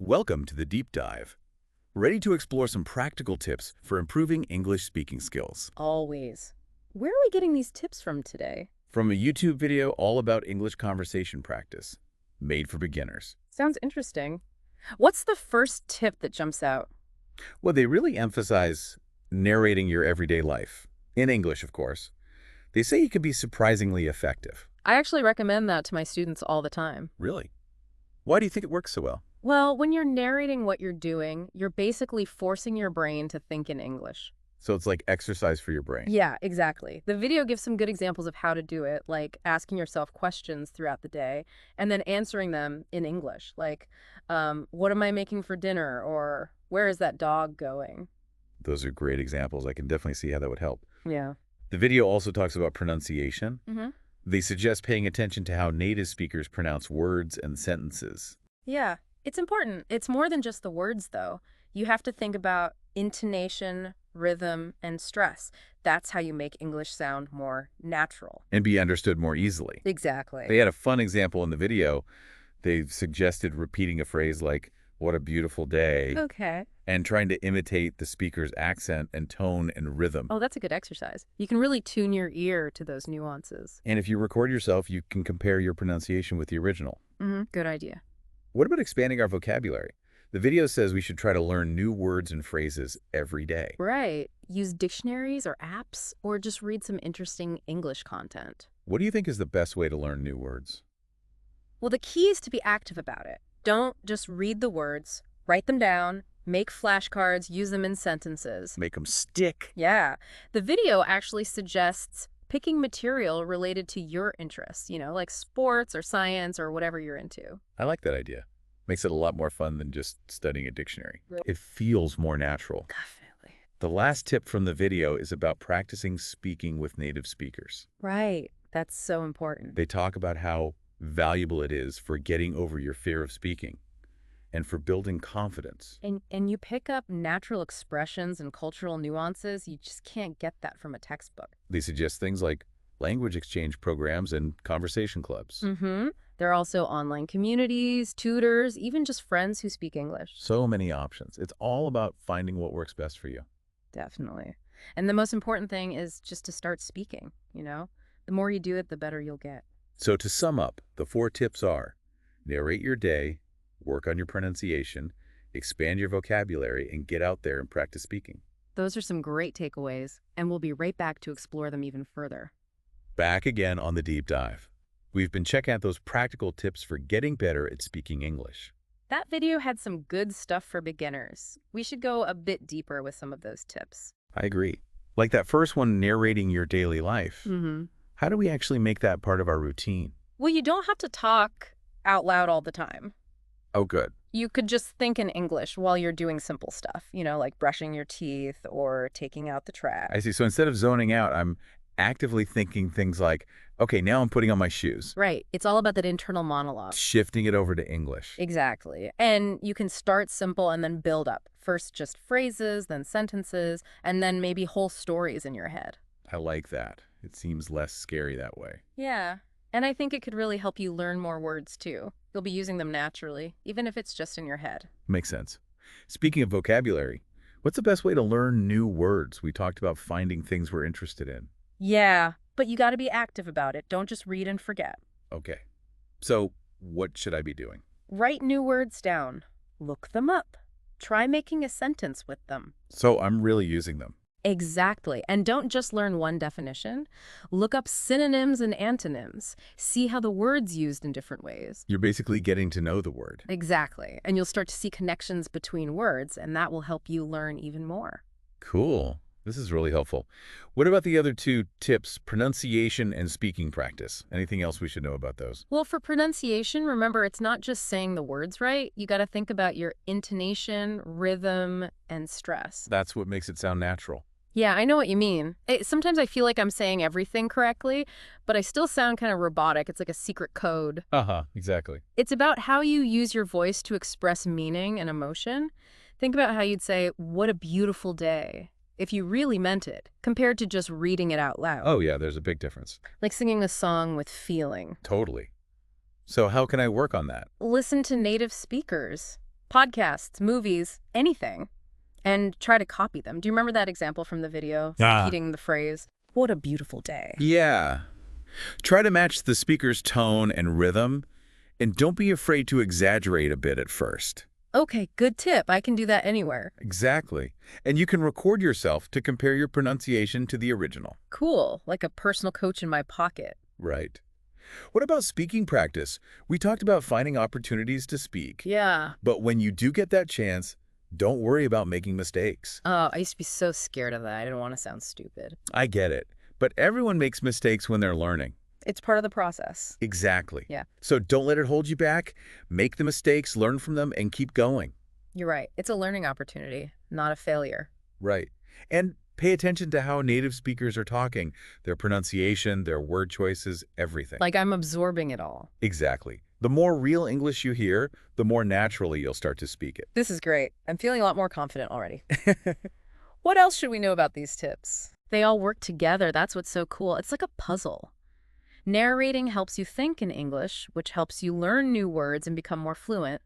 Welcome to the Deep Dive. Ready to explore some practical tips for improving English speaking skills. Always. Where are we getting these tips from today? From a YouTube video all about English conversation practice, made for beginners. Sounds interesting. What's the first tip that jumps out? Well, they really emphasize narrating your everyday life. In English, of course. They say it can be surprisingly effective. I actually recommend that to my students all the time. Really? Why do you think it works so well? Well, when you're narrating what you're doing, you're basically forcing your brain to think in English. So it's like exercise for your brain. Yeah, exactly. The video gives some good examples of how to do it, like asking yourself questions throughout the day and then answering them in English, like, what am I making for dinner? Or where is that dog going? Those are great examples. I can definitely see how that would help. Yeah. The video also talks about pronunciation. Mm-hmm. They suggest paying attention to how native speakers pronounce words and sentences. Yeah, it's important. It's more than just the words, though. You have to think about intonation, rhythm, and stress. That's how you make English sound more natural. And be understood more easily. Exactly. They had a fun example in the video. They suggested repeating a phrase like, "What a beautiful day," Okay. and trying to imitate the speaker's accent and tone and rhythm. Oh, that's a good exercise. You can really tune your ear to those nuances. And if you record yourself, you can compare your pronunciation with the original. Good idea. What about expanding our vocabulary? The video says we should try to learn new words and phrases every day. Right. Use dictionaries or apps, or just read some interesting English content. What do you think is the best way to learn new words? Well, the key is to be active about it. Don't just read the words, write them down, make flashcards, use them in sentences. Make them stick. Yeah. The video actually suggests picking material related to your interests, like sports or science or whatever you're into. I like that idea. Makes it a lot more fun than just studying a dictionary. Right. It feels more natural. Definitely. The last tip from the video is about practicing speaking with native speakers. Right. That's so important. They talk about how valuable it is for getting over your fear of speaking and for building confidence. And you pick up natural expressions and cultural nuances. You just can't get that from a textbook. They suggest things like language exchange programs and conversation clubs. There are also online communities, tutors, even just friends who speak English. So many options. It's all about finding what works best for you. Definitely. And the most important thing is just to start speaking, The more you do it, the better you'll get. So to sum up, the 4 tips are: narrate your day, work on your pronunciation, expand your vocabulary, and get out there and practice speaking. Those are some great takeaways, and we'll be right back to explore them even further. Back again on the deep dive. We've been checking out those practical tips for getting better at speaking English. That video had some good stuff for beginners. We should go a bit deeper with some of those tips. I agree. Like that first one, narrating your daily life. How do we actually make that part of our routine? Well, you don't have to talk out loud all the time. Oh, good. You could just think in English while you're doing simple stuff, like brushing your teeth or taking out the trash. I see. So instead of zoning out, I'm actively thinking things like, okay, now I'm putting on my shoes. Right. It's all about that internal monologue. Shifting it over to English. Exactly. And you can start simple and then build up. First just phrases, then sentences, and then maybe whole stories in your head. I like that. It seems less scary that way. Yeah. And I think it could really help you learn more words, too. You'll be using them naturally, even if it's just in your head. Makes sense. Speaking of vocabulary, what's the best way to learn new words? We talked about finding things we're interested in. Yeah, but you got to be active about it. Don't just read and forget. Okay. So what should I be doing? Write new words down. Look them up. Try making a sentence with them. So I'm really using them. Exactly. And don't just learn one definition. Look up synonyms and antonyms. See how the word's used in different ways. You're basically getting to know the word. Exactly. And you'll start to see connections between words, and that will help you learn even more. Cool. This is really helpful. What about the other 2 tips, pronunciation and speaking practice? Anything else we should know about those? Well, for pronunciation, remember, it's not just saying the words right. You got to think about your intonation, rhythm, and stress. That's what makes it sound natural. Yeah, I know what you mean. Sometimes I feel like I'm saying everything correctly, but I still sound kind of robotic. It's like a secret code. Exactly. It's about how you use your voice to express meaning and emotion. Think about how you'd say, "What a beautiful day," if you really meant it, compared to just reading it out loud. Oh, yeah, there's a big difference. Like singing a song with feeling. Totally. So how can I work on that? Listen to native speakers. podcasts, movies, anything, and try to copy them. Do you remember that example from the video? Yeah. Repeating the phrase, "What a beautiful day." Yeah. Try to match the speaker's tone and rhythm, and don't be afraid to exaggerate a bit at first. Okay, good tip. I can do that anywhere. Exactly. And you can record yourself to compare your pronunciation to the original. Cool, like a personal coach in my pocket. Right. What about speaking practice? We talked about finding opportunities to speak. Yeah. But when you do get that chance, don't worry about making mistakes. Oh, I used to be so scared of that. I didn't want to sound stupid. I get it. But everyone makes mistakes when they're learning. It's part of the process. Exactly. Yeah. So don't let it hold you back. Make the mistakes, learn from them, and keep going. You're right. It's a learning opportunity, not a failure. Right. And pay attention to how native speakers are talking, their pronunciation, their word choices, everything. Like I'm absorbing it all. Exactly. The more real English you hear, the more naturally you'll start to speak it. This is great. I'm feeling a lot more confident already. What else should we know about these tips? They all work together. That's what's so cool. It's like a puzzle. Narrating helps you think in English, which helps you learn new words and become more fluent.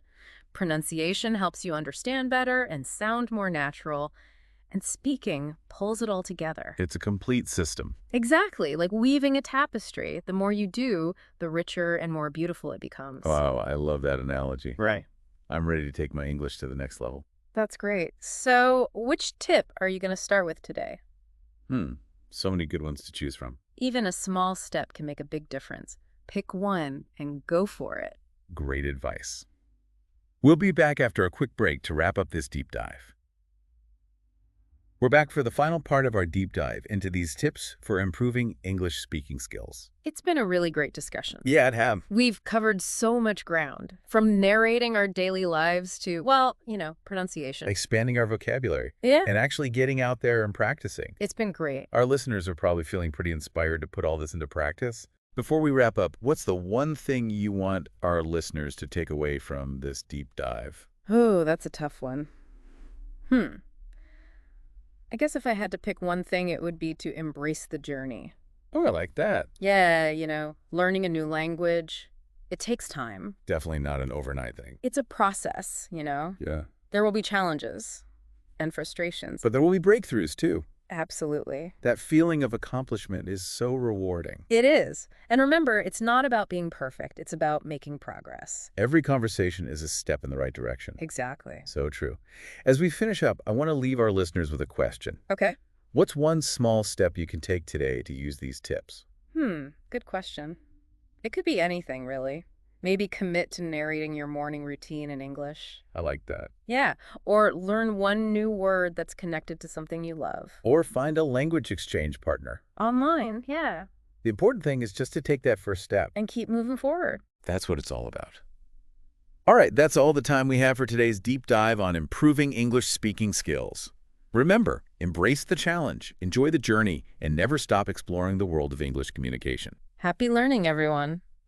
Pronunciation helps you understand better and sound more natural. And speaking pulls it all together. It's a complete system. Exactly, like weaving a tapestry. The more you do, the richer and more beautiful it becomes. Wow, I love that analogy. Right. I'm ready to take my English to the next level. That's great. So, which tip are you going to start with today? So many good ones to choose from. Even a small step can make a big difference. Pick one and go for it. Great advice. We'll be back after a quick break to wrap up this deep dive. We're back for the final part of our deep dive into these tips for improving English speaking skills. It's been a really great discussion. Yeah, it have. We've covered so much ground, from narrating our daily lives to, well, pronunciation. Expanding our vocabulary Yeah, and actually getting out there and practicing. it's been great. Our listeners are probably feeling pretty inspired to put all this into practice. Before we wrap up, what's the one thing you want our listeners to take away from this deep dive? Oh, that's a tough one. I guess if I had to pick one thing, it would be to embrace the journey. Oh, I like that. Yeah, learning a new language, it takes time. Definitely not an overnight thing. It's a process, Yeah. There will be challenges and frustrations. But there will be breakthroughs too. Absolutely. That feeling of accomplishment is so rewarding. It is. And remember, it's not about being perfect. It's about making progress. Every conversation is a step in the right direction. Exactly. So true. As we finish up, I want to leave our listeners with a question. Okay. What's one small step you can take today to use these tips? Good question. It could be anything, really. Maybe commit to narrating your morning routine in English. I like that. Yeah. Or learn one new word that's connected to something you love. Or find a language exchange partner. Online, yeah. The important thing is just to take that first step. And keep moving forward. That's what it's all about. All right, that's all the time we have for today's deep dive on improving English speaking skills. Remember, embrace the challenge, enjoy the journey, and never stop exploring the world of English communication. Happy learning, everyone.